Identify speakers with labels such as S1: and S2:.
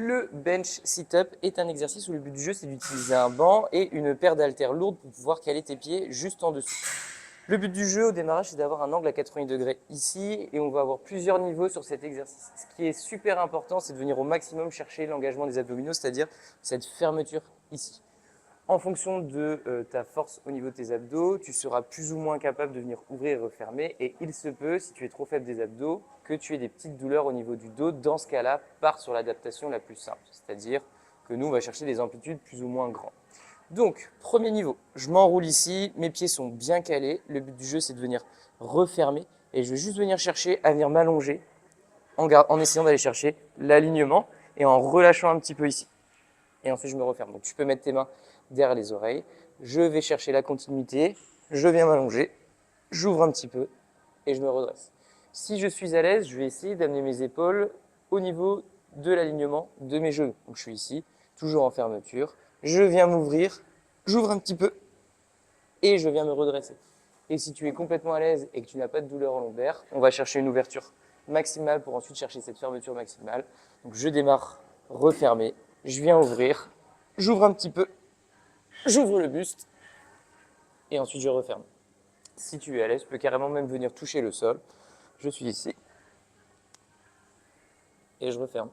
S1: Le bench sit-up est un exercice où le but du jeu, c'est d'utiliser un banc et une paire d'haltères lourdes pour pouvoir caler tes pieds juste en dessous. Le but du jeu au démarrage, c'est d'avoir un angle à 90 degrés ici et on va avoir plusieurs niveaux sur cet exercice. Ce qui est super important, c'est de venir au maximum chercher l'engagement des abdominaux, c'est-à-dire cette fermeture ici. En fonction de ta force au niveau de tes abdos, tu seras plus ou moins capable de venir ouvrir et refermer. Et il se peut, si tu es trop faible des abdos, que tu aies des petites douleurs au niveau du dos. Dans ce cas-là, pars sur l'adaptation la plus simple. C'est-à-dire que nous, on va chercher des amplitudes plus ou moins grandes. Donc, premier niveau, je m'enroule ici, mes pieds sont bien calés. Le but du jeu, c'est de venir refermer. Et je vais juste venir chercher à venir m'allonger en essayant d'aller chercher l'alignement et en relâchant un petit peu ici. Et ensuite, je me referme. Donc, tu peux mettre tes mains derrière les oreilles. Je vais chercher la continuité. Je viens m'allonger. J'ouvre un petit peu et je me redresse. Si je suis à l'aise, je vais essayer d'amener mes épaules au niveau de l'alignement de mes genoux. Donc, je suis ici, toujours en fermeture. Je viens m'ouvrir. J'ouvre un petit peu et je viens me redresser. Et si tu es complètement à l'aise et que tu n'as pas de douleur en lombaire, on va chercher une ouverture maximale pour ensuite chercher cette fermeture maximale. Donc, je démarre refermé. Je viens ouvrir. J'ouvre un petit peu. J'ouvre le buste et ensuite je referme. Si tu es à l'aise, tu peux carrément même venir toucher le sol. Je suis ici et je referme.